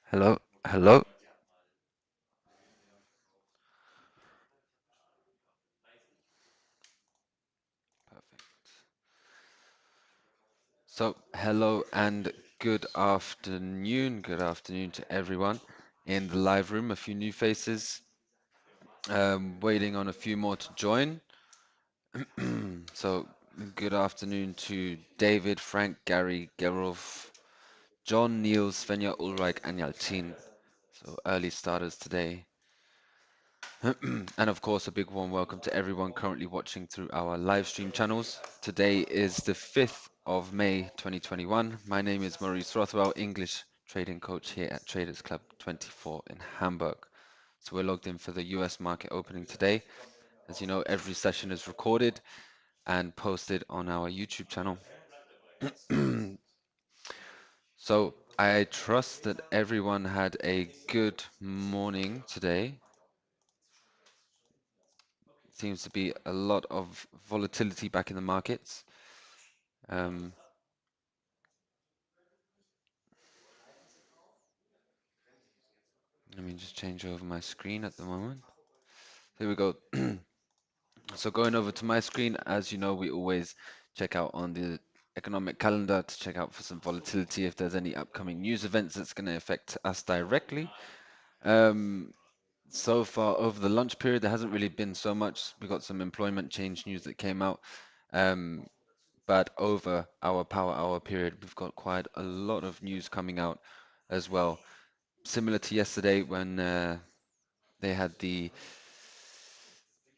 Hello, hello. Perfect. So, hello and good afternoon. Good afternoon to everyone in the live room. A few new faces. Waiting on a few more to join. So, good afternoon to David, Frank, Gary, Gerolf, John, Neil, Svenja, Ulrich, and Yalcin. So, early starters today. And of course, a big warm welcome to everyone currently watching through our live stream channels. Today is the 5th of May 2021. My name is Maurice Rothwell, English trading coach here at Traders Club 24 in Hamburg. So we're logged in for the US market opening today. As you know, every session is recorded and posted on our YouTube channel. So I trust that everyone had a good morning today. Seems to be a lot of volatility back in the markets. Um, Let me just change over my screen at the moment. Here we go. So going over to my screen, as you know, we always check out on the economic calendar to check out for some volatility if there's any upcoming news events that's going to affect us directly. So far over the lunch period, there hasn't really been so much. We got some employment change news that came out. But over our power hour period, we've got quite a lot of news coming out as well. Similar to yesterday when they had the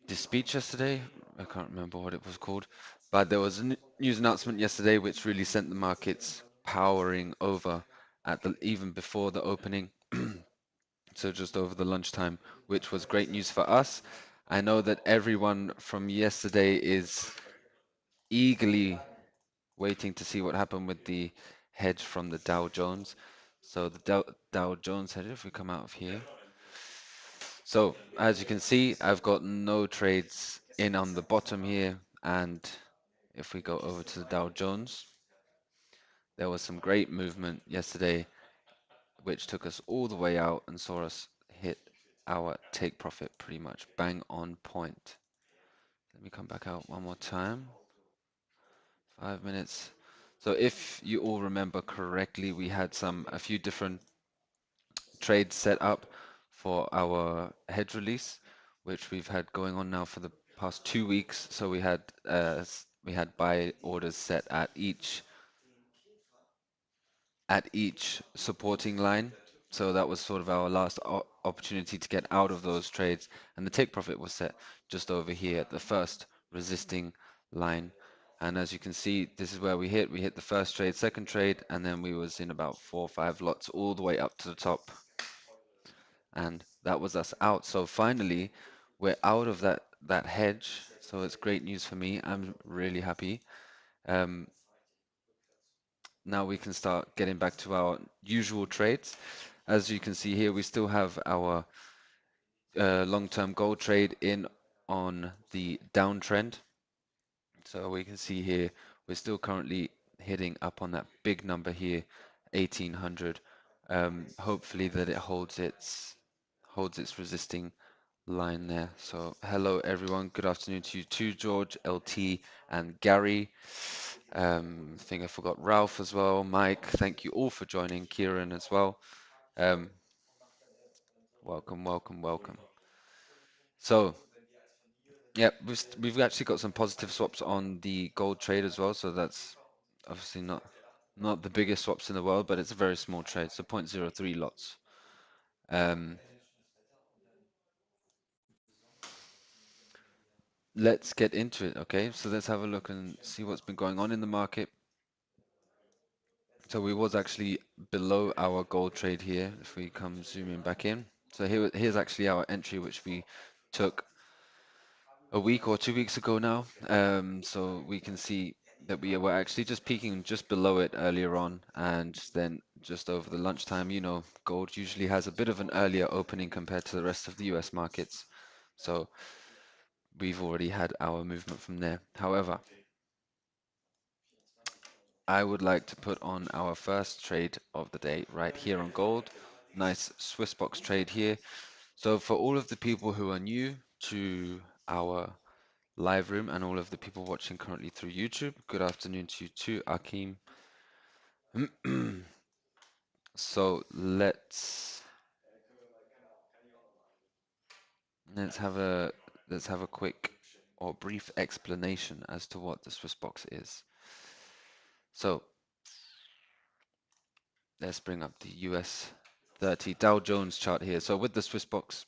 speech yesterday. I can't remember what it was called, but there was a news announcement yesterday which really sent the markets powering over at the even before the opening. So just over the lunchtime, which was great news for us. I know that everyone from yesterday is eagerly waiting to see what happened with the hedge from the Dow Jones. So the Dow Jones hedge, if we come out of here. So as you can see, I've got no trades in on the bottom here. And if we go over to the Dow Jones, there was some great movement yesterday, which took us all the way out and saw us hit our take profit pretty much bang on point. Let me come back out one more time. 5 minutes. So if you all remember correctly, we had a few different trades set up for our hedge release, which we've had going on now for the past 2 weeks. So we had buy orders set at each supporting line. So that was sort of our last opportunity to get out of those trades, and the take profit was set just over here at the first resisting line. And as you can see, this is where we hit. We hit the first trade, second trade, and then we was in about 4 or 5 lots all the way up to the top. And that was us out. So finally, we're out of that hedge. So it's great news for me. I'm really happy. Um, Now we can start getting back to our usual trades. As you can see here, we still have our long-term gold trade in on the downtrend. So we can see here, we're still currently hitting up on that big number here, 1800. Hopefully that it holds its resisting line there. So hello everyone, good afternoon to you too, George, LT, and Gary. I think I forgot Ralph as well, Mike. Thank you all for joining, Kieran as well. Um, Welcome, welcome, welcome. So yeah, we've actually got some positive swaps on the gold trade as well. So that's obviously not the biggest swaps in the world, but it's a very small trade, so 0.03 lots. Let's get into it, okay? So let's have a look and see what's been going on in the market. So we was actually below our gold trade here, if we come zooming back in. So here's actually our entry, which we took a week or 2 weeks ago now. So we can see that we were actually just peaking just below it earlier on, and then just over the lunchtime, you know, gold usually has a bit of an earlier opening compared to the rest of the US markets. So we've already had our movement from there. However, I would like to put on our first trade of the day right here on gold. nice Swiss box trade here. So for all of the people who are new to our live room and all of the people watching currently through YouTube, good afternoon to you too, Akim. So let's have a quick or brief explanation as to what the Swiss box is. So let's bring up the US 30 Dow Jones chart here. So with the Swiss box,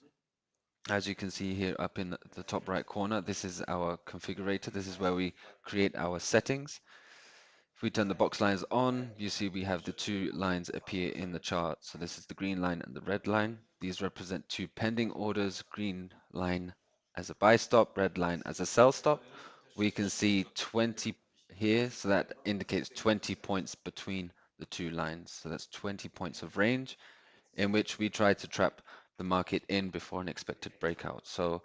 as you can see here up in the top right corner, this is our configurator. This is where we create our settings. If we turn the box lines on, you see we have the two lines appear in the chart. So this is the green line and the red line. These represent two pending orders, green line as a buy stop, red line as a sell stop. We can see 20 here, so that indicates 20 points between the two lines. So that's 20 points of range in which we try to trap the market in before an expected breakout. So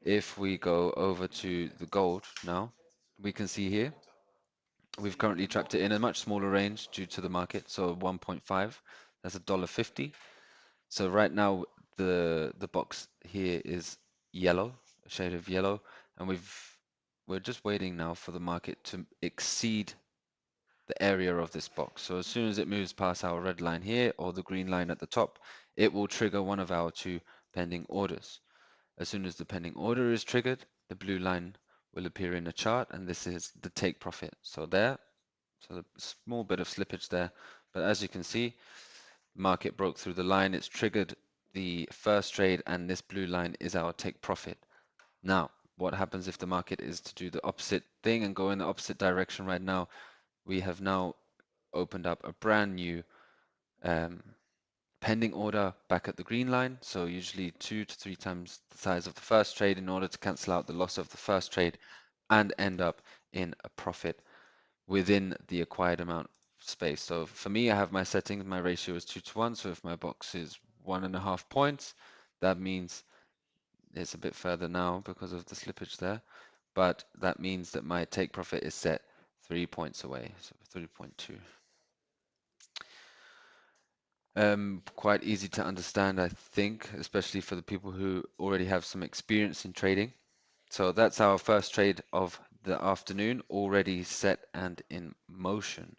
if we go over to the gold now, we can see here we've currently trapped it in a much smaller range due to the market, so 1.5, that's $1.50. So right now the box here is yellow, a shade of yellow, and we're just waiting now for the market to exceed the area of this box. So as soon as it moves past our red line here or the green line at the top, it will trigger one of our two pending orders. As soon as the pending order is triggered, the blue line will appear in the chart, and this is the take profit. So a small bit of slippage there, but as you can see, market broke through the line, it's triggered the first trade, and this blue line is our take profit. Now, what happens if the market is to do the opposite thing and go in the opposite direction right now? We have now opened up a brand new pending order back at the green line, so usually 2 to 3 times the size of the first trade in order to cancel out the loss of the first trade and end up in a profit within the acquired amount of space. So for me, I have my settings, my ratio is 2 to 1, so if my box is 1.5 points, that means it's a bit further now because of the slippage there, but that means that my take profit is set 3 points away, so 3.2. Quite easy to understand, I think, especially for the people who already have some experience in trading. So that's our first trade of the afternoon, already set and in motion.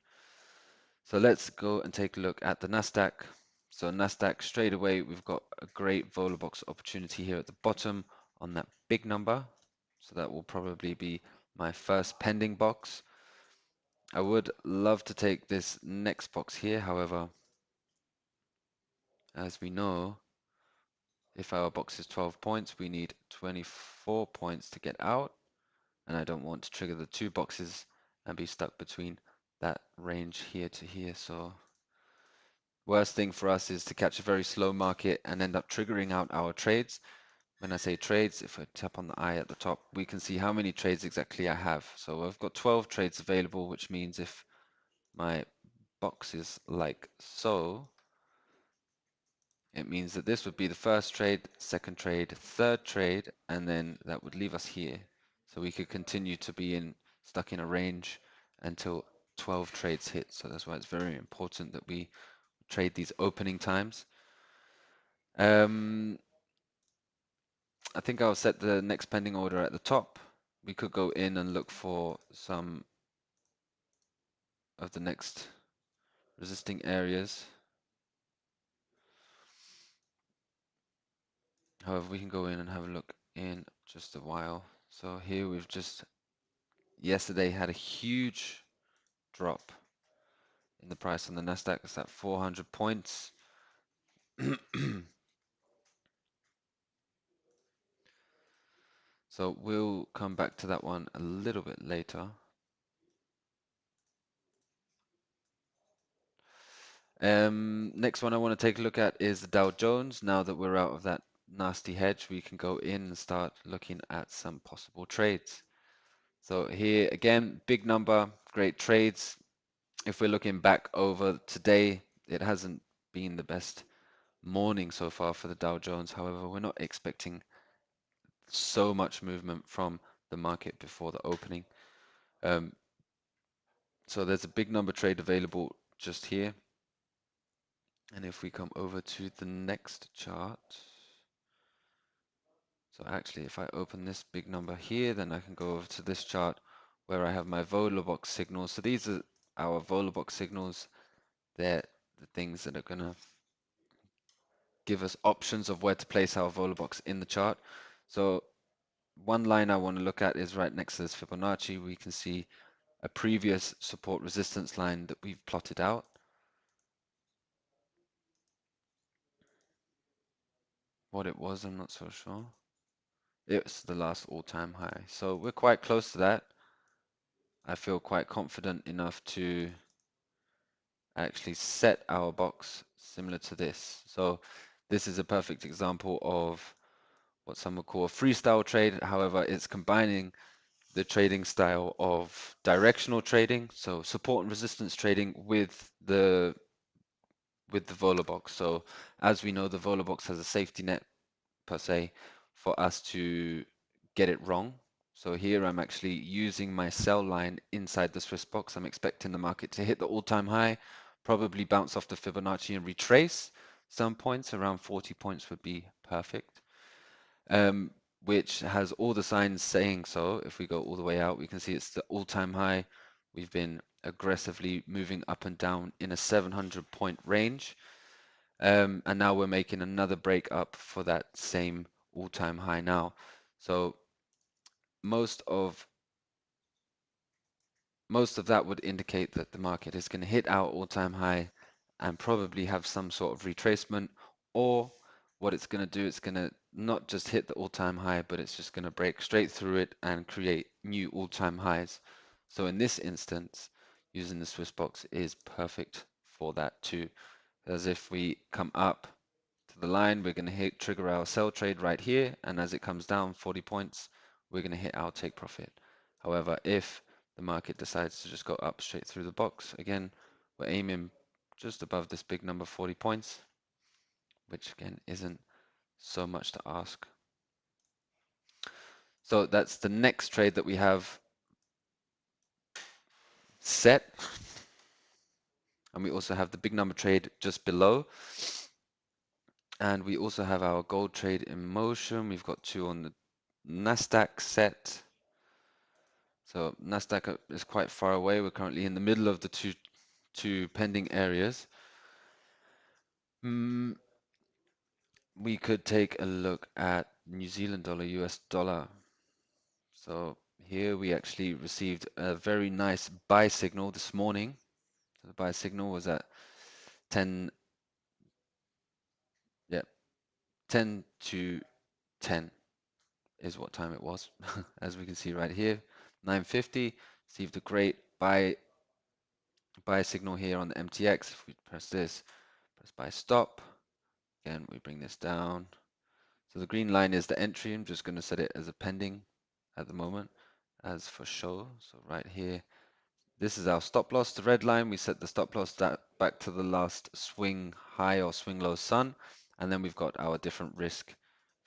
So let's go and take a look at the Nasdaq. So Nasdaq, straight away, we've got a great vola box opportunity here at the bottom on that big number. So that will probably be my first pending box. I would love to take this next box here. However, as we know, if our box is 12 points, we need 24 points to get out. And I don't want to trigger the two boxes and be stuck between that range here to here. So worst thing for us is to catch a very slow market and end up triggering out our trades. When I say trades, if I tap on the eye at the top, we can see how many trades exactly I have. So I've got 12 trades available, which means if my box is like so, it means that this would be the first trade, second trade, third trade, and then that would leave us here. So we could continue to be stuck in a range until 12 trades hit. So that's why it's very important that we trade these opening times. I think I'll set the next pending order at the top. We could go in and look for some of the next resisting areas. However, we can go in and have a look in just a while. So here we've just yesterday had a huge drop in the price on the Nasdaq. It's at 400 points. So we'll come back to that one a little bit later. Next one I want to take a look at is the Dow Jones. Now that we're out of that nasty hedge, we can go in and start looking at some possible trades. So here again, big number, great trades. If we're looking back over today, it hasn't been the best morning so far for the Dow Jones. However, we're not expecting so much movement from the market before the opening. So there's a big number trade available just here. And if we come over to the next chart, so actually if I open this big number here, then I can go over to this chart where I have my Volabox signals. So these are our Volabox signals. They're the things that are going to give us options of where to place our Volabox in the chart. So one line I want to look at is right next to this Fibonacci. We can see a previous support resistance line that we've plotted out. What it was, I'm not so sure. It's the last all-time high. So we're quite close to that. I feel quite confident enough to actually set our box similar to this. So this is a perfect example of what some would call a freestyle trade. However, it's combining the trading style of directional trading, so support and resistance trading with the Volabox. So as we know, the Volabox has a safety net per se for us to get it wrong. So here I'm actually using my sell line inside the Swiss box. I'm expecting the market to hit the all-time high, probably bounce off the Fibonacci and retrace some points. Around 40 points would be perfect, which has all the signs saying so. If we go all the way out, we can see it's the all-time high. We've been aggressively moving up and down in a 700-point range. And now we're making another break up for that same all-time high now. So most of that would indicate that the market is going to hit our all-time high and probably have some sort of retracement, or what it's going to do, it's going to not just hit the all-time high, but it's just going to break straight through it and create new all-time highs. So in this instance, using the Swiss box is perfect for that too. As if we come up to the line, we're going to trigger our sell trade right here, and as it comes down 40 points, we're going to hit our take profit. However, if the market decides to just go up straight through the box, again, we're aiming just above this big number, 40 points, which again isn't so much to ask. So that's the next trade that we have set. And we also have the big number trade just below. And we also have our gold trade in motion. We've got two on the Nasdaq set. So Nasdaq is quite far away. We're currently in the middle of the two pending areas. We could take a look at New Zealand dollar, US dollar. So here we actually received a very nice buy signal this morning. So the buy signal was at 10 to 10 is what time it was. As we can see right here, 9:50, received a great buy signal here on the MTX. If we press this, press buy stop, again we bring this down. So the green line is the entry. I'm just going to set it as a pending at the moment as for show. So right here, this is our stop loss. The red line, we set the stop loss back to the last swing high or swing low sun. And then we've got our different risk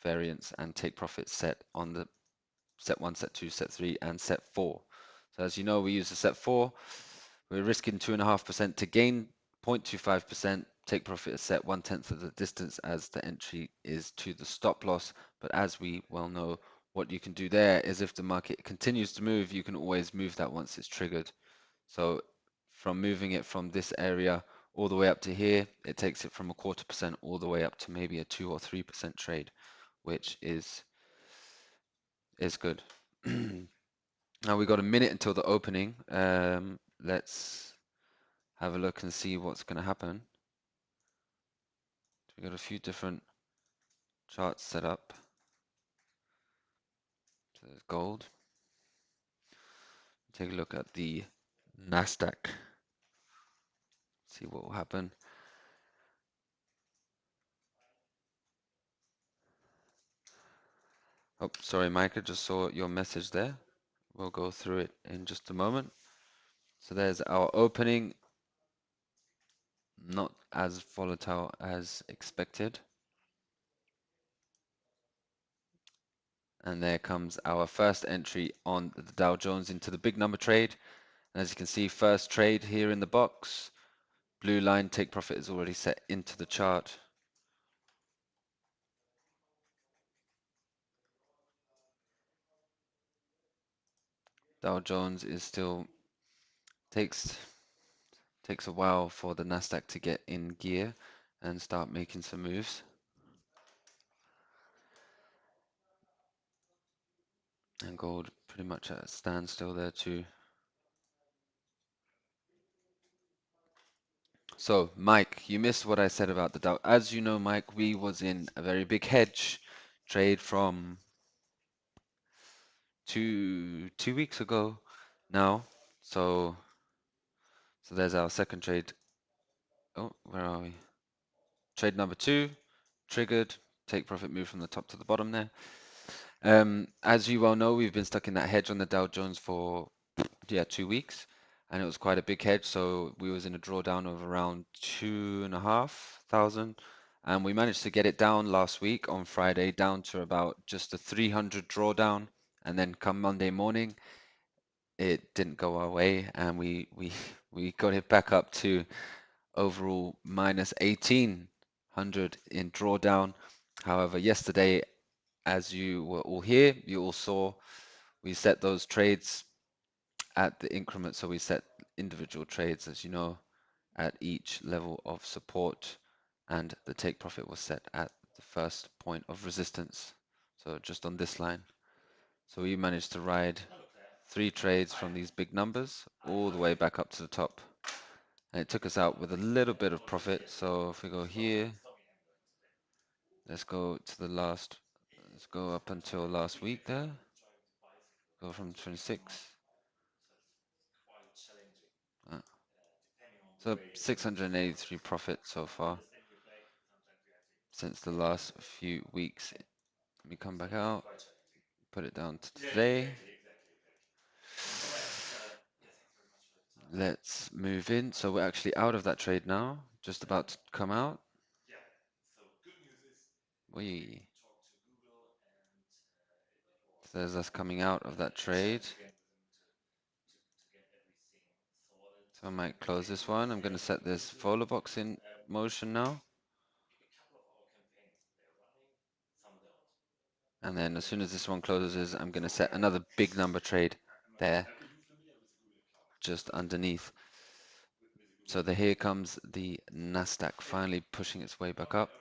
variance and take profit set on the set 1, set 2, set 3, and set 4. So as you know, we use the set 4. We're risking 2.5% to gain 0.25%. Take profit is set 1/10 of the distance as the entry is to the stop loss. But as we well know, what you can do there is if the market continues to move, you can always move that once it's triggered. So from moving it from this area all the way up to here, it takes it from 0.25% all the way up to maybe a 2 or 3% trade, which is good. Now we got a minute until the opening. Let's have a look and see what's going to happen. We got a few different charts set up. So there's gold. Take a look at the Nasdaq. See what will happen. Oh, sorry, Mike, I just saw your message there. We'll go through it in just a moment. So there's our opening. Not as volatile as expected. And there comes our first entry on the Dow Jones into the big number trade. And as you can see, first trade here in the box. blue line take profit is already set into the chart. Dow Jones is still takes a while for the Nasdaq to get in gear and start making some moves. And gold pretty much at a standstill there too. So, Mike, you missed what I said about the Dow. As you know, Mike, we was in a very big hedge trade from two weeks ago now. So there's our second trade. Oh, where are we? Trade number 2, triggered, take profit move from the top to the bottom there. As you well know, we've been stuck in that hedge on the Dow Jones for 2 weeks, and it was quite a big hedge. So we was in a drawdown of around 2,500, and we managed to get it down last week on Friday down to about just a 300 drawdown, and then come Monday morning, it didn't go our way, and we got it back up to overall minus 1,800 in drawdown. However, yesterday, as you were all here, you all saw we set those trades at the increment. So we set individual trades, as you know, at each level of support, and the take profit was set at the first point of resistance. So just on this line. So we managed to ride 3 trades from these big numbers all the way back up to the top. And it took us out with a little bit of profit. So if we go here, let's go to the last, let's go up until last week there. Go from 26. So 683 profit so far since the last few weeks. Let me come back out, put it down to today. Let's move in. So we're actually out of that trade now, just about to come out. There's us coming out of that trade. So I might close this one. I'm going to set this follow box in motion now. And then as soon as this one closes, I'm going to set another big number trade there, just underneath. So here comes the Nasdaq finally pushing its way back up.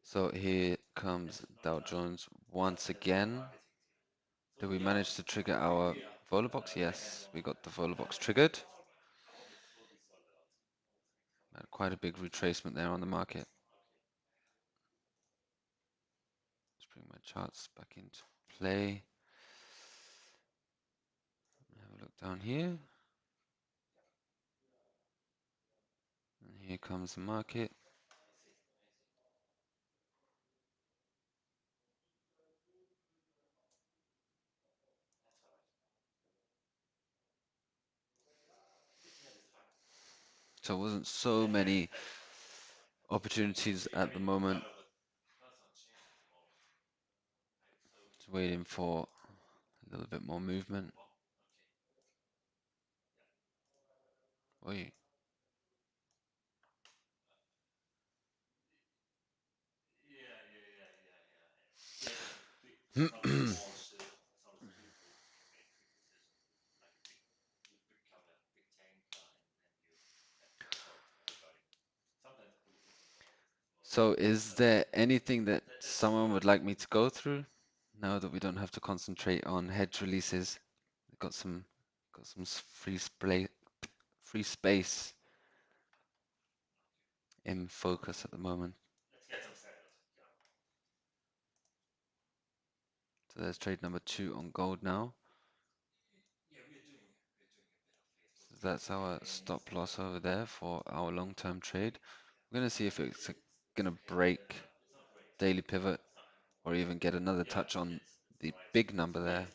So here comes Dow Jones once again. Did we manage to trigger our Vola box? Yes, we got the Vola box triggered. Quite a big retracement there on the market. Let's bring my charts back into play. Have a look down here. And here comes the market. So it wasn't so many opportunities at the moment. Just waiting for a little bit more movement. Oy. So is there anything that someone would like me to go through now that we don't have to concentrate on hedge releases? Got some free space in focus at the moment. So there's trade number 2 on gold now. So that's our stop loss over there for our long-term trade. We're going to see if it's gonna break daily pivot or even get another touch on the big number there.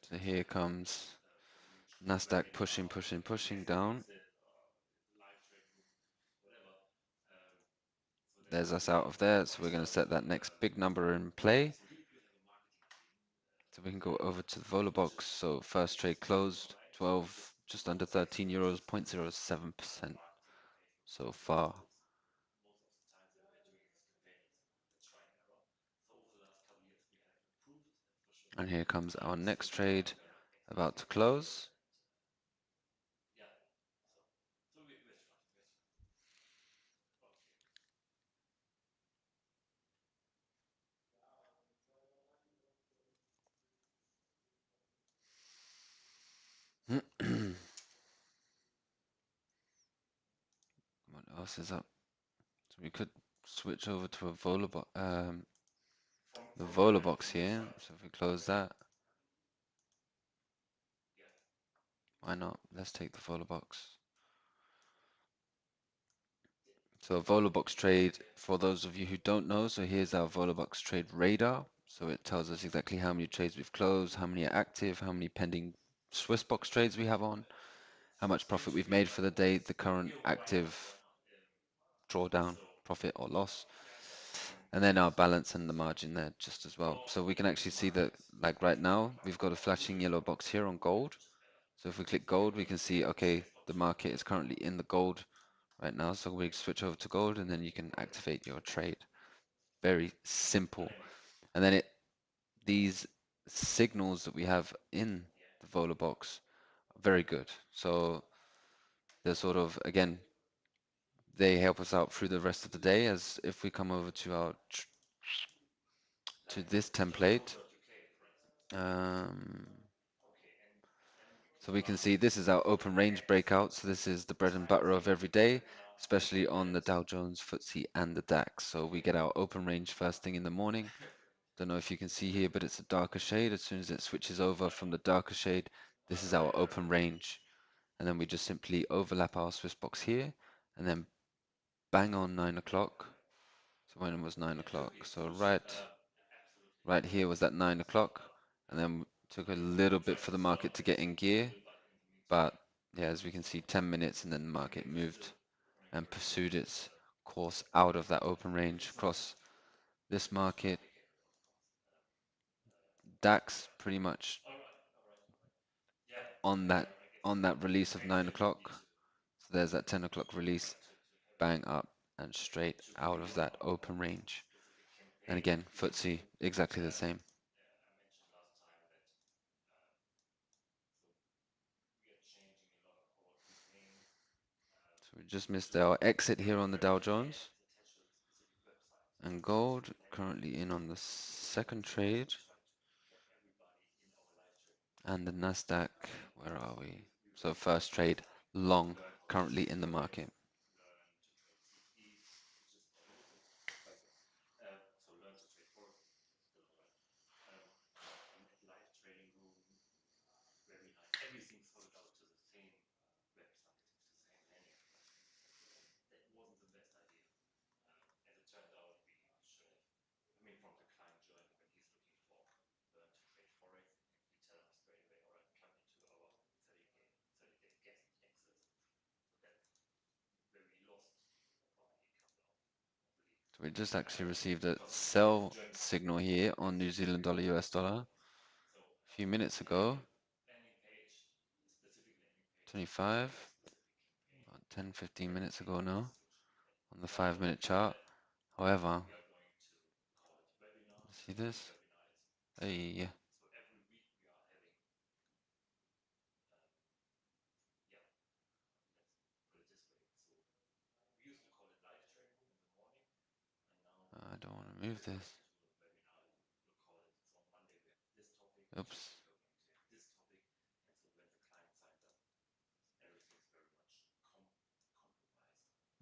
So here comes Nasdaq pushing, pushing, pushing down. There's us out of there, so we're going to set that next big number in play. So we can go over to the Vola box. So first trade closed 12, just under 13 euros, 0.07% so far. And here comes our next trade about to close. What else is up? So we could switch over to a the Vola box here. So if we close that, why not? Let's take the Vola box. So a Volabox trade, for those of you who don't know, so here's our Volabox trade radar. So it tells us exactly how many trades we've closed, how many are active, how many pending Swissbox trades we have on, how much profit we've made for the day, the current active drawdown, profit or loss, and then our balance and the margin there just as well. So we can actually see that, like right now, we've got a flashing yellow box here on gold. So if we click gold, we can see, okay, the market is currently in the gold right now. So we switch over to gold and then you can activate your trade. Very simple. And then these signals that we have in the Vola box are very good. So they're sort of, again, they help us out through the rest of the day. As if we come over to our to this template, so we can see this is our open range breakout. So this is the bread and butter of every day, especially on the Dow Jones, FTSE, and the DAX. So we get our open range first thing in the morning. Don't know if you can see here, but it's a darker shade. As soon as it switches over from the darker shade, this is our open range. And then we just simply overlap our Swiss box here, and then bang on 9 o'clock. So when it was 9 o'clock, so right here was at 9 o'clock, and then took a little bit for the market to get in gear. But yeah, as we can see, 10 minutes, and then the market moved and pursued its course out of that open range across this market. DAX pretty much on that release of 9 o'clock. So there's that 10 o'clock release, bang up and straight out of that open range. And again, FTSE exactly the same. So we just missed our exit here on the Dow Jones. And gold currently in on the second trade. And the Nasdaq, where are we? So first trade long currently in the market. So we just actually received a sell signal here on New Zealand dollar US dollar a few minutes ago. 25, about 10, 15 minutes ago now on the 5-minute chart. However, see this? Hey, I don't want to move this. Oops.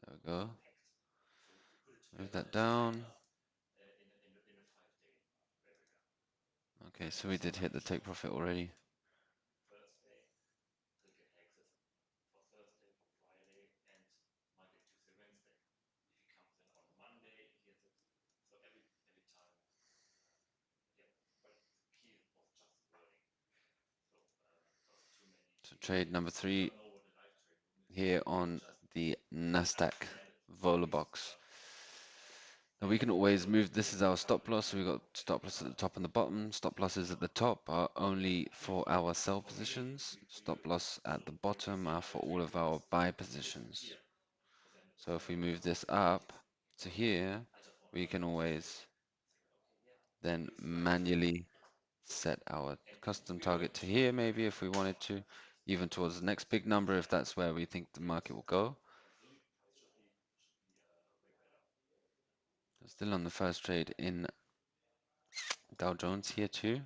There we go. Move that down. Okay, so we did hit the take profit already. So trade number 3 here on the Nasdaq Vola box. Now we can always move. This is our stop loss. So we've got stop loss at the top and the bottom. Stop losses at the top are only for our sell positions. Stop loss at the bottom are for all of our buy positions. So if we move this up to here, we can always then manually set our custom target to here, maybe if we wanted to, even towards the next big number if that's where we think the market will go. Still on the first trade in Dow Jones here too.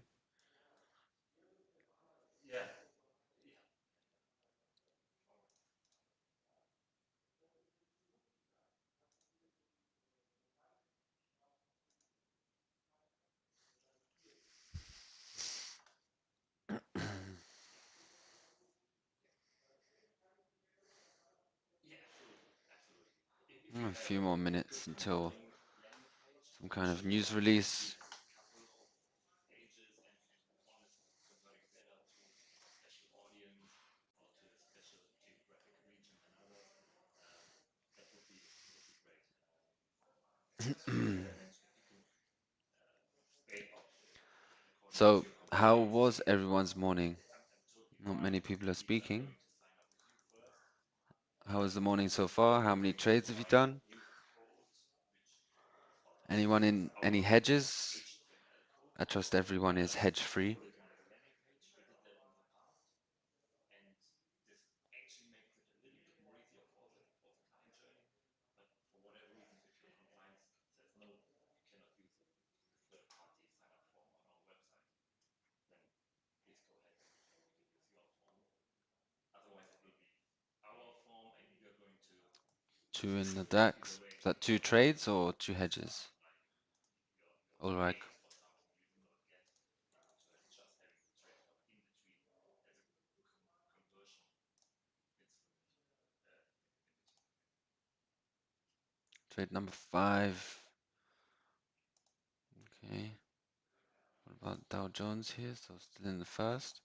A few more minutes until some kind of news release. So, how was everyone's morning? Not many people are speaking. How was the morning so far? How many trades have you done? Anyone in any hedges? I trust everyone is hedge free. Two in the DAX. Is that 2 trades or 2 hedges? All right. Trade number 5. Okay. What about Dow Jones here? So still in the first. So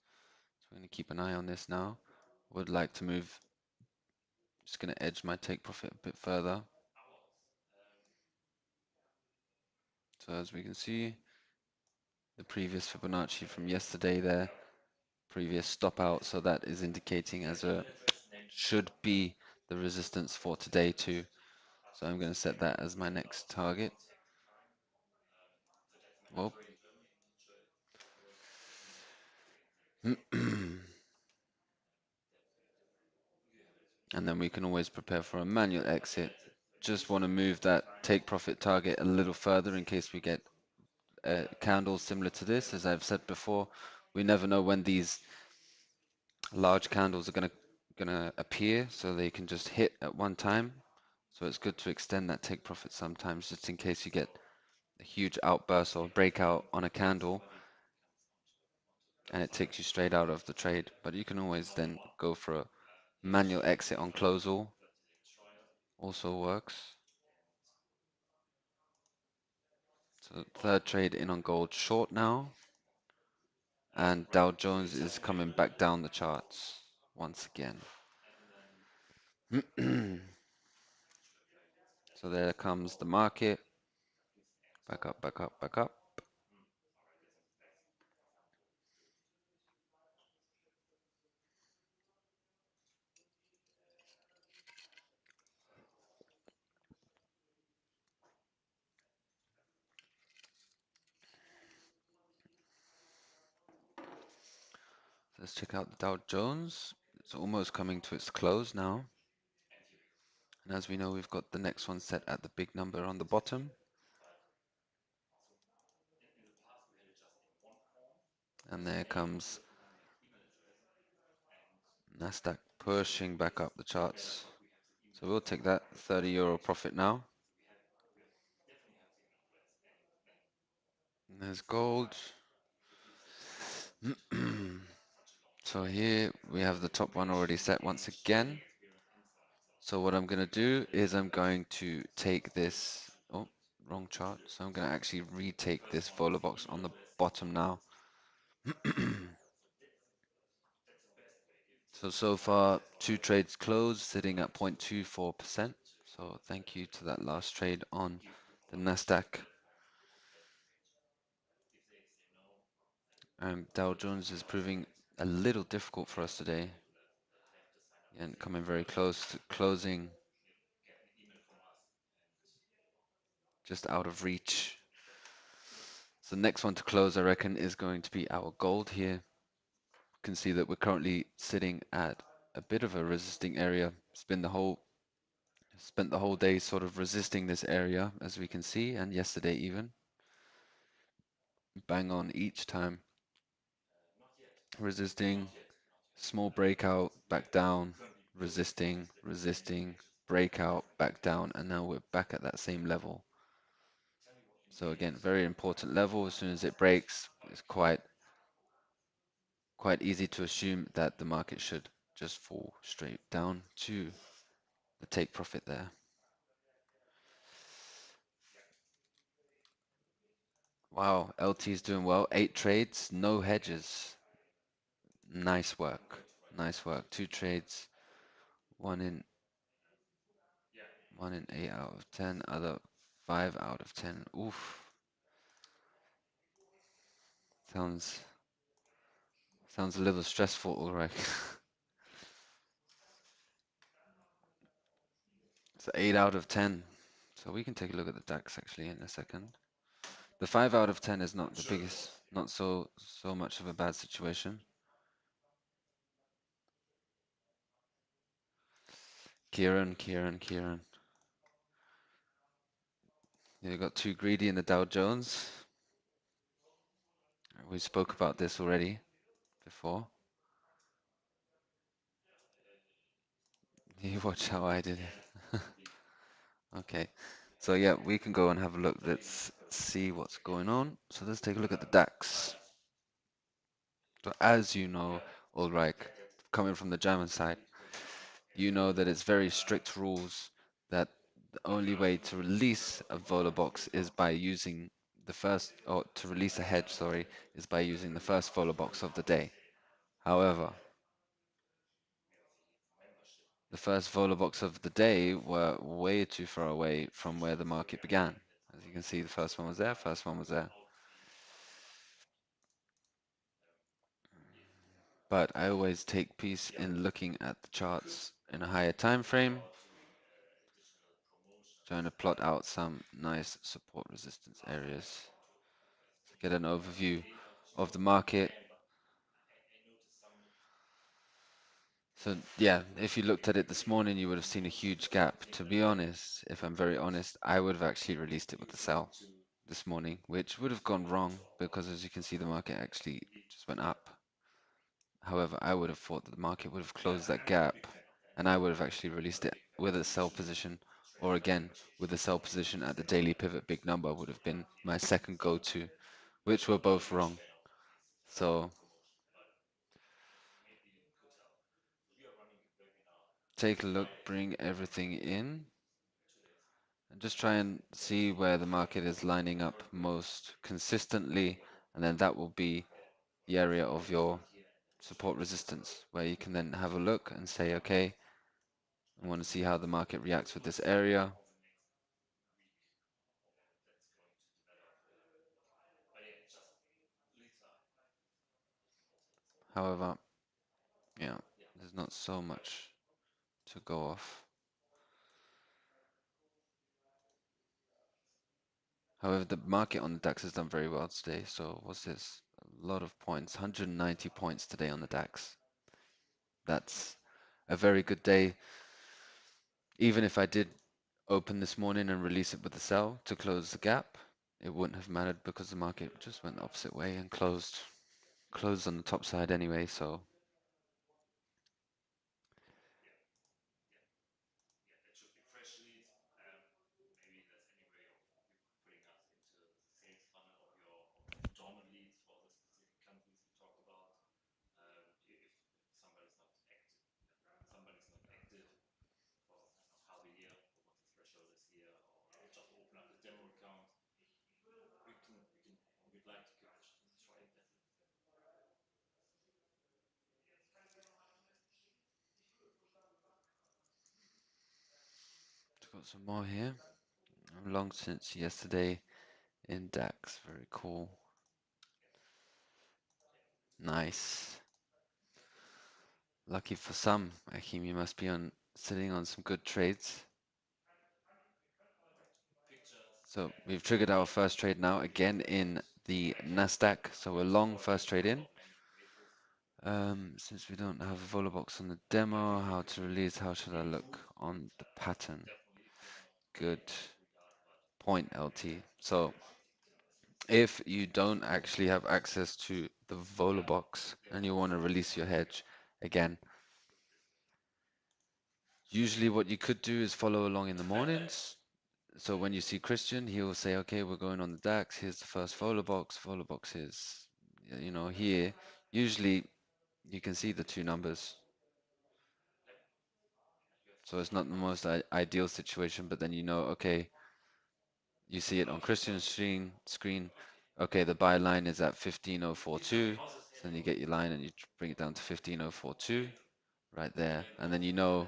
we're going to keep an eye on this now. Would like to move. Just going to edge my take profit a bit further. So as we can see, the previous Fibonacci from yesterday there, previous stop out. So that is indicating as a should be the resistance for today too. So I'm going to set that as my next target. Whoa. And then we can always prepare for a manual exit. Just want to move that take profit target a little further in case we get candles similar to this. As I've said before, we never know when these large candles are gonna appear, so they can just hit at one time. So it's good to extend that take profit sometimes, just in case you get a huge outburst or breakout on a candle and it takes you straight out of the trade. But you can always then go for a manual exit on close all. Also works. So third trade in on gold short now. And Dow Jones is coming back down the charts once again. So there comes the market. Back up, back up, back up. Let's check out the Dow Jones. It's almost coming to its close now. And as we know, we've got the next one set at the big number on the bottom. And there comes Nasdaq pushing back up the charts. So we'll take that €30 profit now. And there's gold. So here we have the top one already set once again. So what I'm going to do is I'm going to take this, oh, wrong chart. So I'm going to actually retake this Vola box on the bottom now. So So far, 2 trades closed, sitting at 0.24%. So thank you to that last trade on the Nasdaq. Dow Jones is proving a little difficult for us today, and coming very close to closing, just out of reach. So the next one to close, I reckon, is going to be our gold here. You can see that we're currently sitting at a bit of a resisting area. Spent the whole day sort of resisting this area, as we can see, and yesterday even. Bang on each time. Resisting, small breakout, back down, resisting, resisting, breakout, back down, and now we're back at that same level. So again, very important level. As soon as it breaks, it's quite easy to assume that the market should just fall straight down to the take profit there. Wow, LT is doing well. 8 trades, no hedges. Nice work. Nice work. 2 trades, one in 8 out of 10, other 5 out of 10. Oof. Sounds a little stressful, Ulrich. It's 8 out of 10. So we can take a look at the DAX actually in a second. The 5 out of 10 is not the biggest, not so much of a bad situation. Kieran. You got too greedy in the Dow Jones. We spoke about this already before. You watch how I did it. Okay, so yeah, we can go and have a look. Let's see what's going on. So let's take a look at the DAX. So as you know, Ulrich, coming from the German side, you know that it's very strict rules that the only way to release a vola box is by using the first, or to release a hedge, sorry, is by using the first vola box of the day. However, the first vola box of the day were way too far away from where the market began. As you can see, the first one was there, first one was there. But I always take peace in looking at the charts in a higher time frame, trying to plot out some nice support resistance areas to get an overview of the market. So yeah, if you looked at it this morning, you would have seen a huge gap. To be honest, if I'm very honest, I would have actually released it with the sell this morning, which would have gone wrong because as you can see, the market actually just went up. However, I would have thought that the market would have closed that gap and I would have actually released it with a sell position, or again, with a sell position at the daily pivot big number would have been my second go-to, which were both wrong. So take a look, bring everything in, and just try and see where the market is lining up most consistently, and then that will be the area of your support resistance, where you can then have a look and say, okay, I want to see how the market reacts with this area. However, yeah, there's not so much to go off. However, the market on the DAX has done very well today. So what's this? A lot of points, 190 points today on the DAX. That's a very good day. Even if I did open this morning and release it with the sell to close the gap, it wouldn't have mattered because the market just went the opposite way and closed on the top side anyway. So some more here. I'm long since yesterday in DAX. Very cool. Nice. Lucky for some, Akim, you must be sitting on some good trades. So we've triggered our first trade now, again in the Nasdaq. So we're long first trade in. Since we don't have a Vola box on the demo, how to release, how should I look on the pattern? Good point, LT. So if you don't actually have access to the Vola box and you want to release your hedge, again, usually what you could do is follow along in the mornings. So when you see Christian, he will say, okay, we're going on the DAX. Here's the first Vola box. Vola box is, you know, here. Usually you can see the two numbers. So it's not the most ideal situation, but then you know, okay, you see it on Christian's screen. Okay, the buy line is at 15.042. So then you get your line and you bring it down to 15.042 right there. And then you know,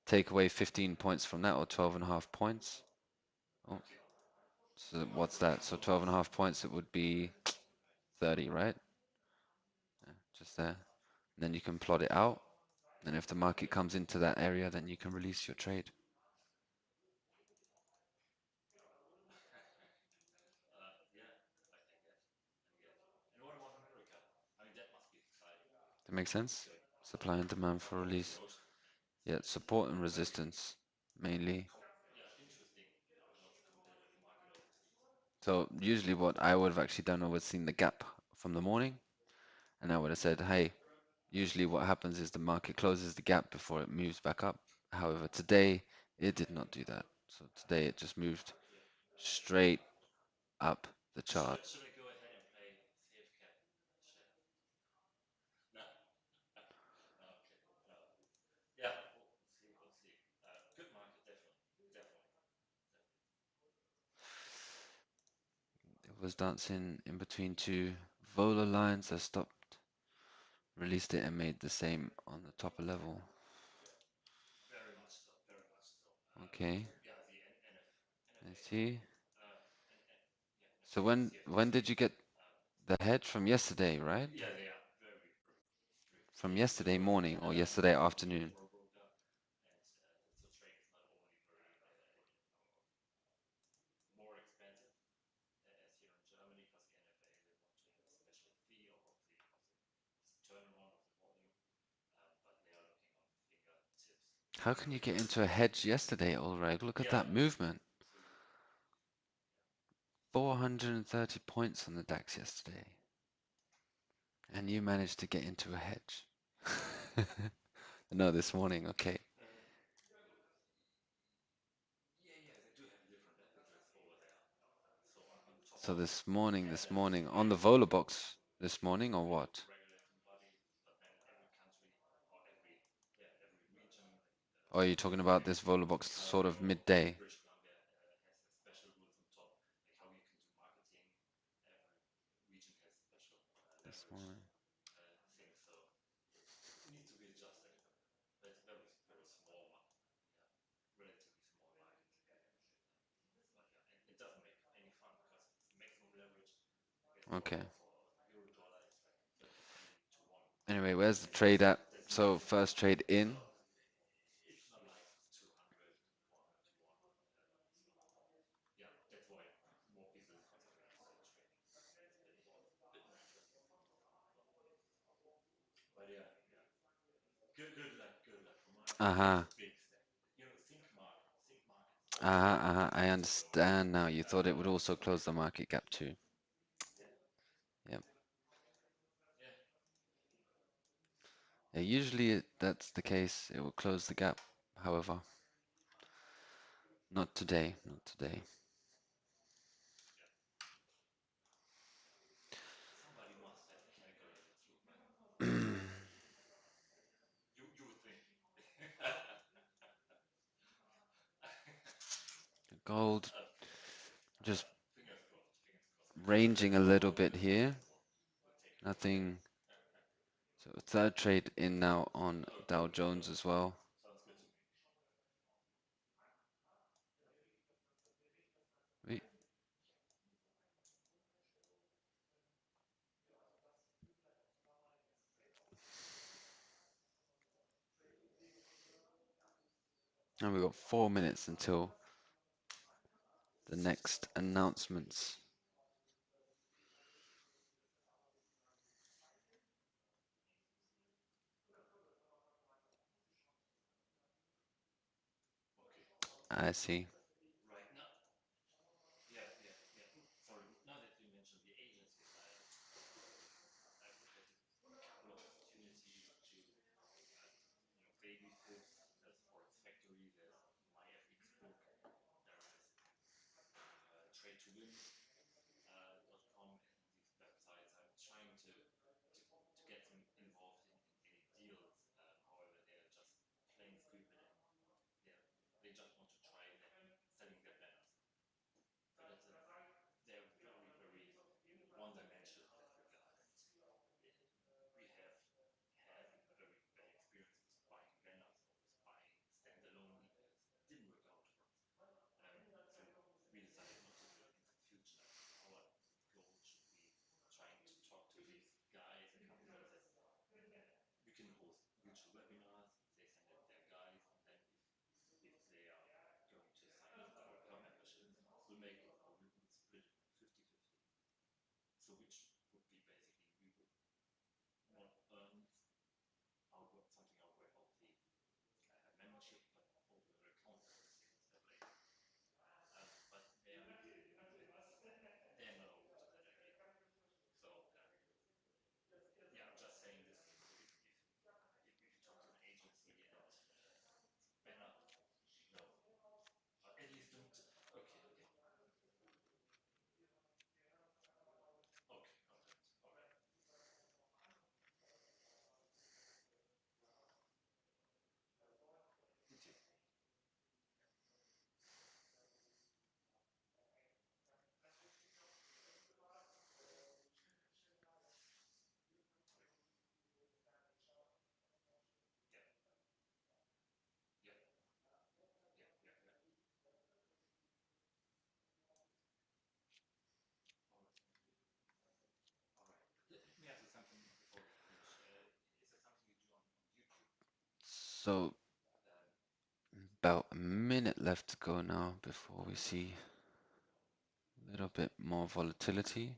take away 15 points from that, or 12.5 points. Oh, so what's that? So 12.5 points, it would be 30, right? Yeah, just there. And then you can plot it out. And if the market comes into that area, then you can release your trade. That makes sense? Supply and demand for release. Yeah, support and resistance mainly. So usually what I would have actually done, I would have seen the gap from the morning, and I would have said, hey, usually what happens is the market closes the gap before it moves back up. However, today it did not do that. So today it just moved straight up the chart. It was dancing in between two Vola lines. I stopped, released it, and made the same on the top level. Okay. I see. So when did you get the hedge from yesterday, right? From yesterday morning or yesterday afternoon? How can you get into a hedge yesterday, Ulrich? Look at that movement. 430 points on the DAX yesterday. And you managed to get into a hedge. No, this morning, okay. So this morning, on the Vola box this morning, or what? Or are you talking about this Vola box sort of midday? This morning. Okay. Anyway, where's the trade at? So first trade in. Uh-huh. I understand now. You thought it would also close the market gap too. Yep. Yeah, usually that's the case. It will close the gap. However, not today. Not today. Gold just ranging a little bit here. Nothing. So third trade in now on Dow Jones as well. And we've got 4 minutes until the next announcements. I see. So about a minute left to go now before we see a little bit more volatility.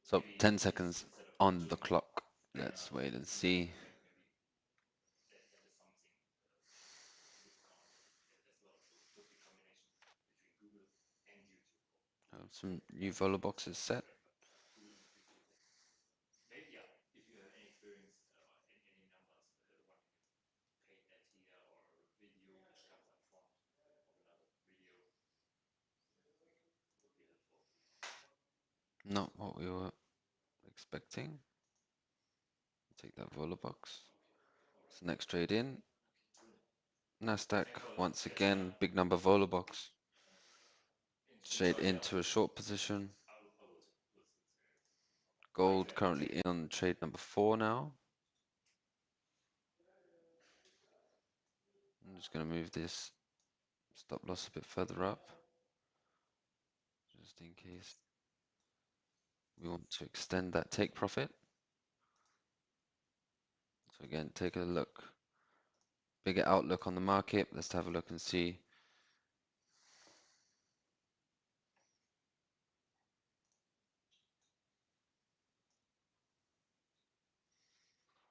So 10 seconds on the clock. Let's wait and see. Some new follow boxes set. Not what we were expecting. Take that follow box. So next trade in. Nasdaq once again, big number vola box. Straight into a short position. Gold currently in on trade number 4 now. I'm just going to move this stop loss a bit further up, just in case we want to extend that take profit. So again, take a look, bigger outlook on the market. Let's have a look and see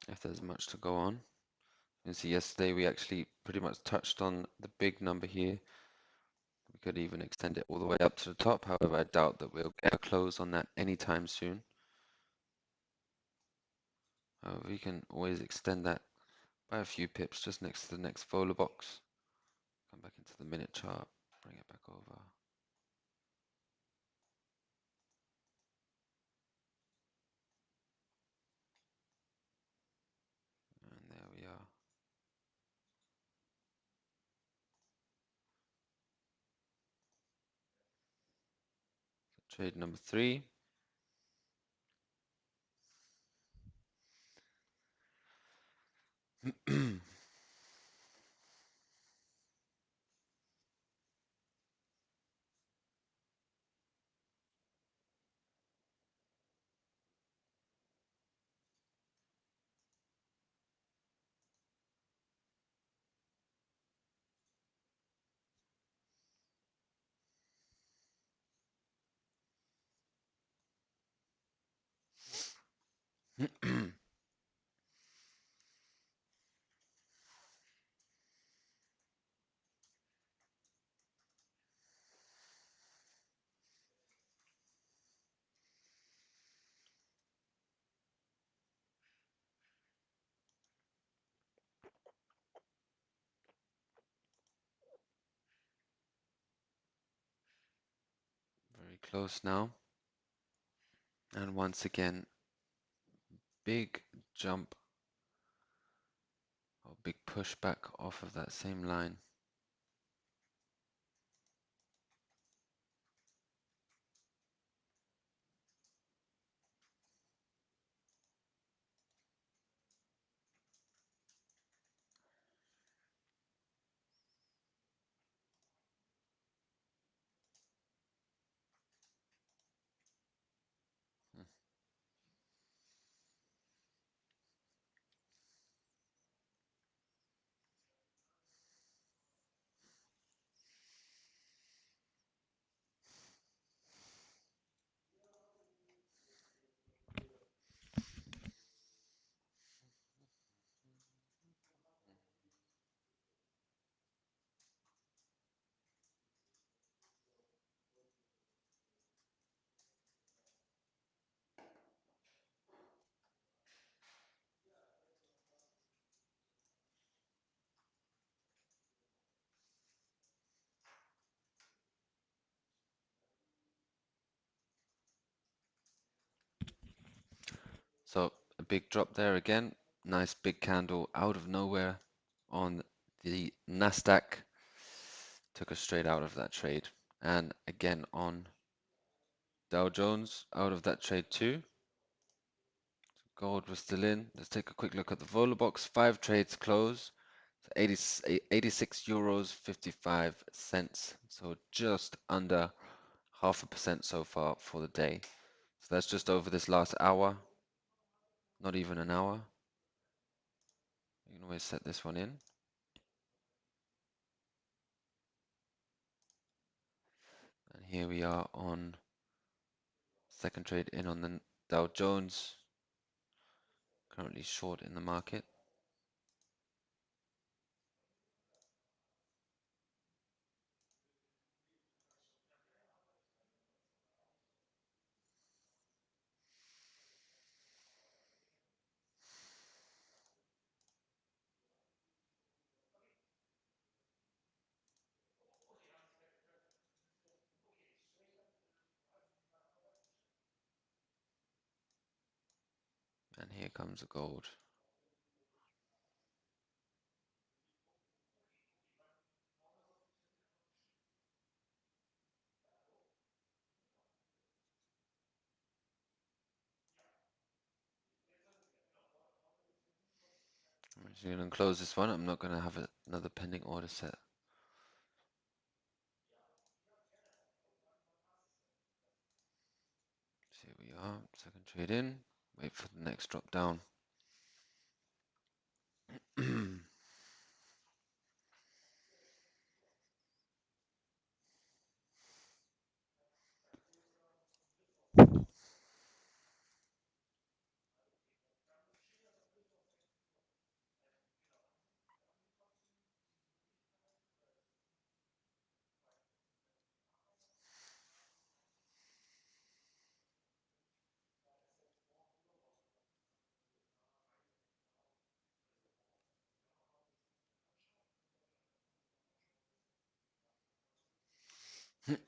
if there's much to go on. You can see yesterday we actually pretty much touched on the big number here. We could even extend it all the way up to the top. However, I doubt that we'll get a close on that anytime soon. However, we can always extend that by a few pips just next to the next follow box. Come back into the minute chart, bring it back over. And there we are. So trade number 3. Very close now. And once again, big jump or big pushback off of that same line. So a big drop there again. Nice big candle out of nowhere on the Nasdaq. Took us straight out of that trade. And again on Dow Jones, out of that trade too. Gold was still in. Let's take a quick look at the Vola box. 5 trades close. 86 euros 55 cents. So just under 0.5% so far for the day. So that's just over this last hour. Not even an hour. You can always set this one in. And here we are on second trade in on the Dow Jones. Currently short in the market. And here comes the gold. I'm just going to close this one. I'm not going to have another pending order set. So here we are, second trade in. Wait for the next drop down. The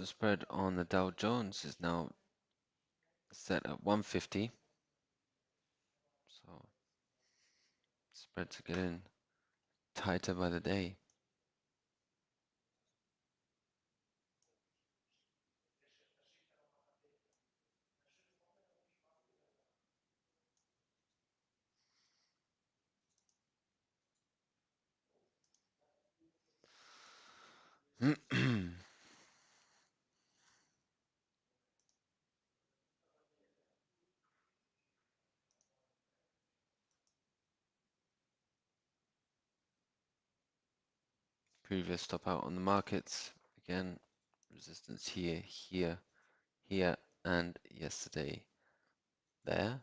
spread on the Dow Jones is now set at 150. So spreads are getting tighter by the day. Previous stop out on the markets. Again, resistance here, here, here, and yesterday there.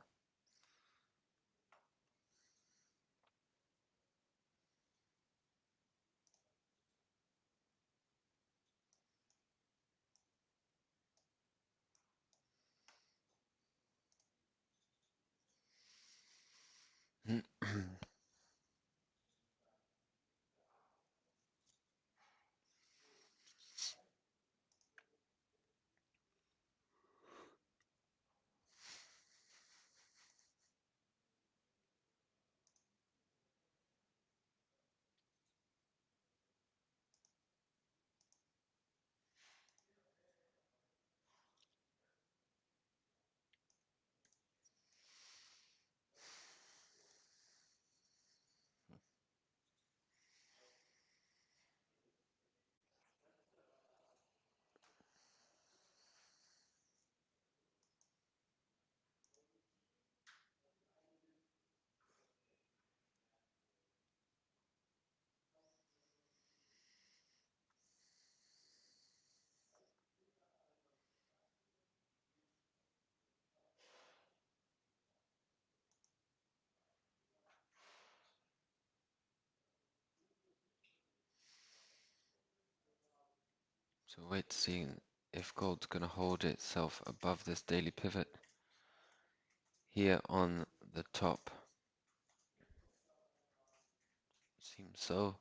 So wait to see if gold's going to hold itself above this daily pivot here on the top. Seems so.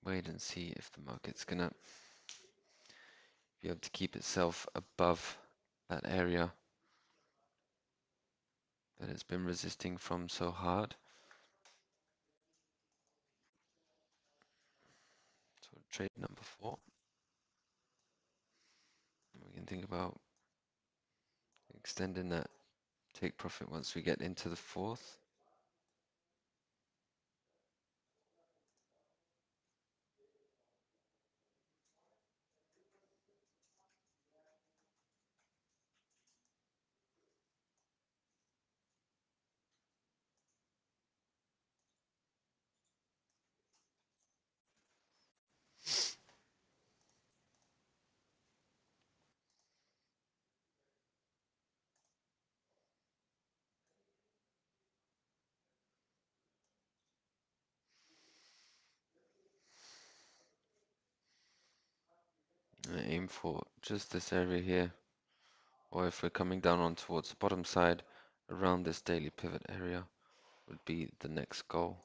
Wait and see if the market's going to be able to keep itself above that area that it's been resisting from so hard. So trade number 4. We can think about extending that take profit once we get into the 4th. I aim for just this area here, or if we're coming down on towards the bottom side, around this daily pivot area would be the next goal.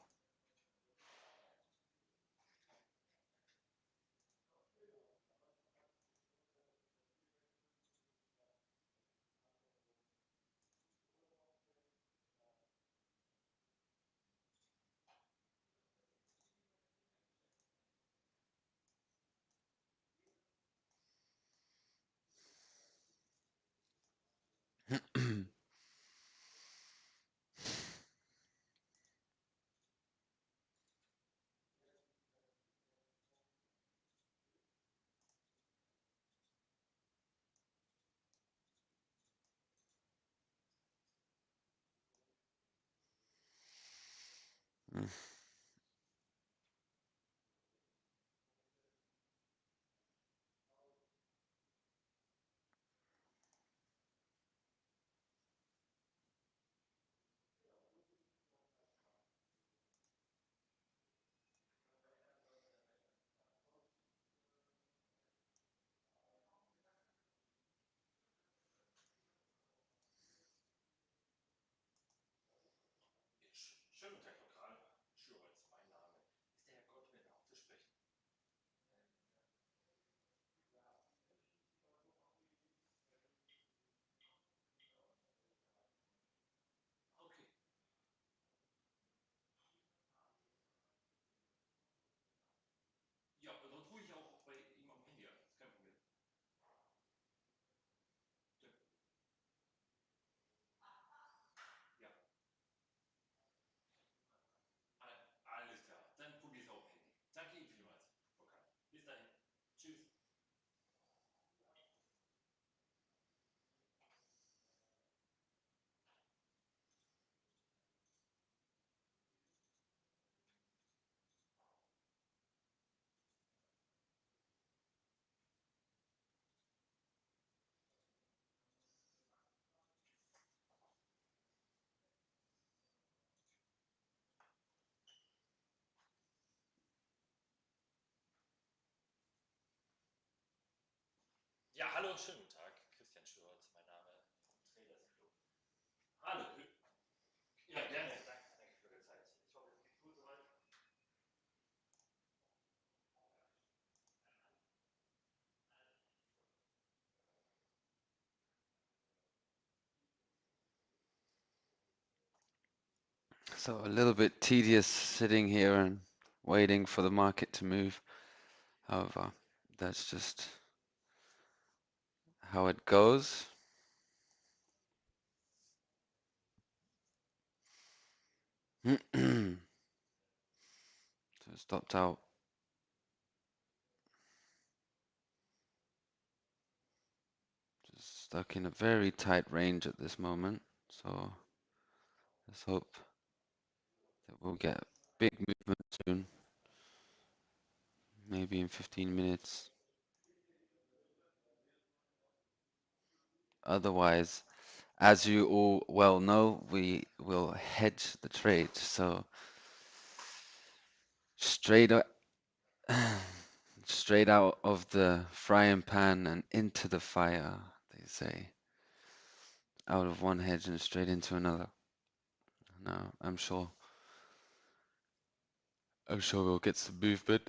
Ja, hallo, schönen guten Tag. Christian Schürholz, mein Name vom Traders Club. Hallo. Ja, gerne. Danke für Ihre Zeit. Ich hoffe, es geht gut soweit. So a little bit tedious sitting here and waiting for the market to move. However, that's just how it goes. So stopped out. Just stuck in a very tight range at this moment. So let's hope that we'll get a big movement soon. Maybe in 15 minutes. Otherwise, as you all well know, we will hedge the trade. So straight straight out of the frying pan and into the fire, they say. Out of one hedge and straight into another. No, I'm sure we'll get some movement.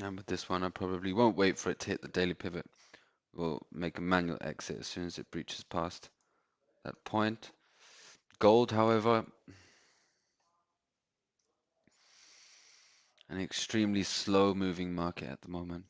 And with this one, I probably won't wait for it to hit the daily pivot. We'll make a manual exit as soon as it breaches past that point. Gold, however, an extremely slow moving market at the moment.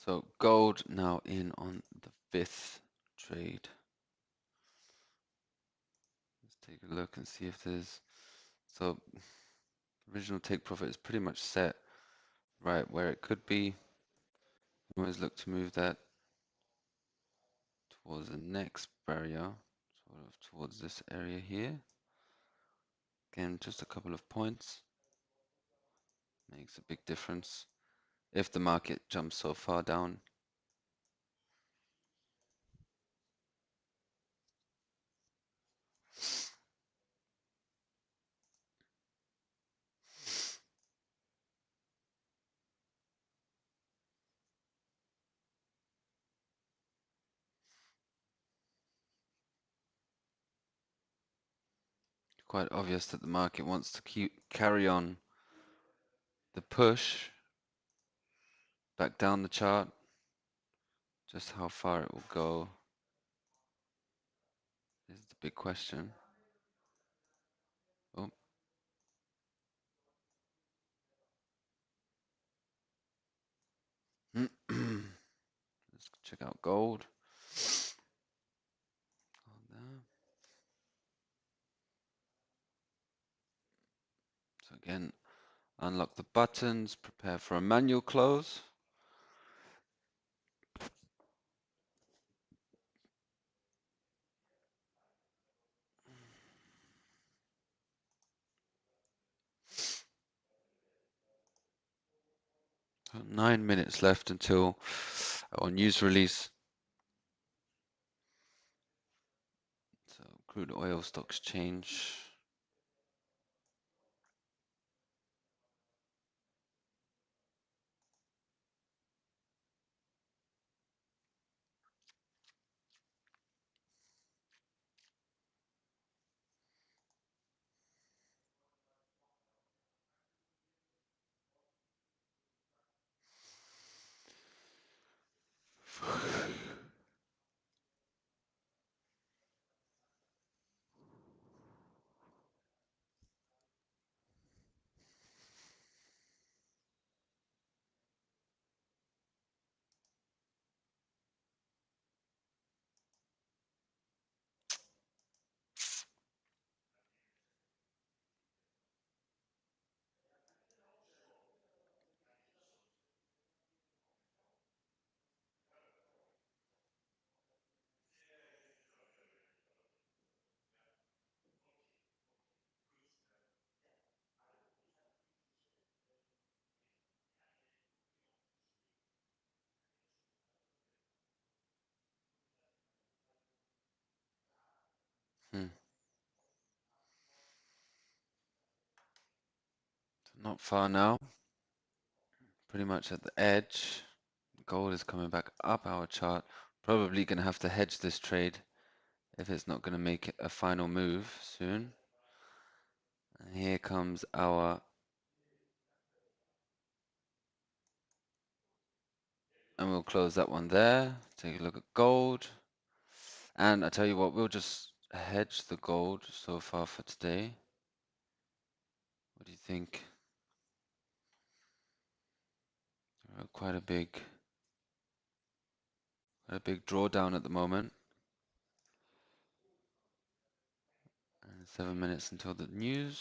So gold now in on the 5th trade. Let's take a look and see if there's, so original take profit is pretty much set right where it could be. Always look to move that towards the next barrier, sort of towards this area here. Again, just a couple of points makes a big difference if the market jumps so far down. Quite obvious that the market wants to carry on the push back down the chart. Just how far it will go is the big question. Oh. Let's check out gold. So again, unlock the buttons, prepare for a manual close. So 9 minutes left until our news release. So crude oil stocks change. Not far now. Pretty much at the edge. Gold is coming back up our chart. Probably going to have to hedge this trade if it's not going to make a final move soon. And here comes our, and we'll close that one there. Take a look at gold. And I tell you what, we'll just hedge the gold so far for today. What do you think? Quite a big drawdown at the moment. And 7 minutes until the news.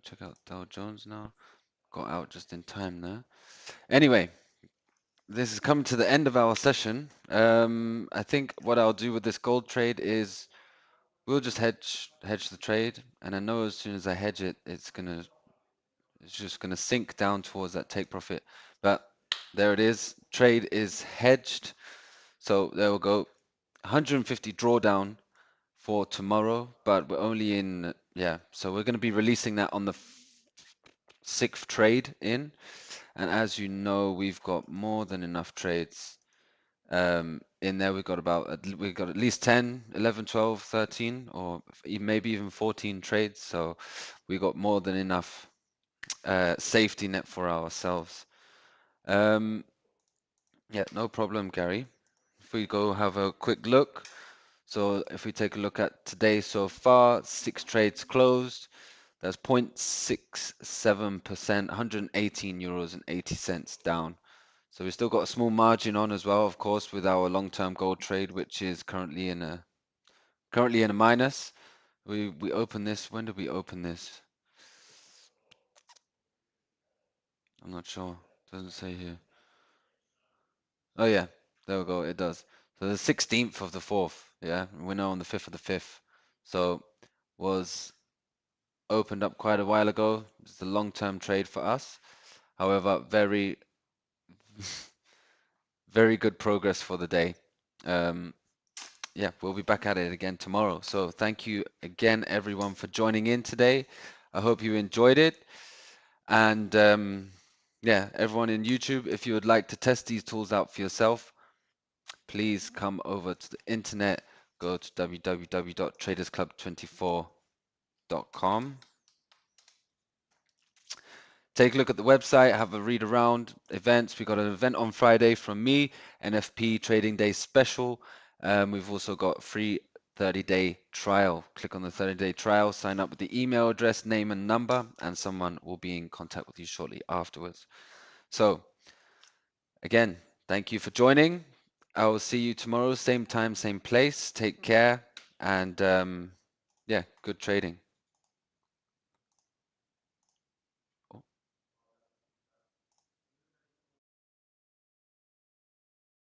Check out Dow Jones now. Got out just in time there. Anyway, this is coming to the end of our session. I think what I'll do with this gold trade is we'll just hedge the trade, and I know as soon as I hedge it, it's just gonna sink down towards that take profit. But there it is. Trade is hedged. So there we'll go. 150 drawdown for tomorrow, but we're only in, yeah, so we're going to be releasing that on the 6th trade in. And as you know, we've got more than enough trades in there. We've got at least 10, 11, 12, 13, or maybe even 14 trades. So we got more than enough safety net for ourselves. Yeah, no problem, Gary. If we go have a quick look. So if we take a look at today so far, 6 trades closed. That's 0.67%, €118.80 down. So we still got a small margin on as well, of course, with our long-term gold trade, which is currently in a minus. We opened this. When did we open this? I'm not sure. Doesn't say here. Oh yeah, there we go. It does. So the 16th of the 4th. Yeah, we're now on the 5th of the 5th. So was opened up quite a while ago. It's a long-term trade for us. However, very very good progress for the day. Yeah, we'll be back at it again tomorrow. So thank you again, everyone, for joining in today. I hope you enjoyed it. And yeah, everyone in YouTube, if you would like to test these tools out for yourself, please come over to the internet, go to www.TradersClub24.com. Take a look at the website, have a read around events. We got an event on Friday from me, NFP Trading Day Special. We've also got free 30-day trial. Click on the 30-day trial, sign up with the email address, name and number, and someone will be in contact with you shortly afterwards. So again, thank you for joining. I will see you tomorrow, same time, same place. Take care, and yeah, good trading.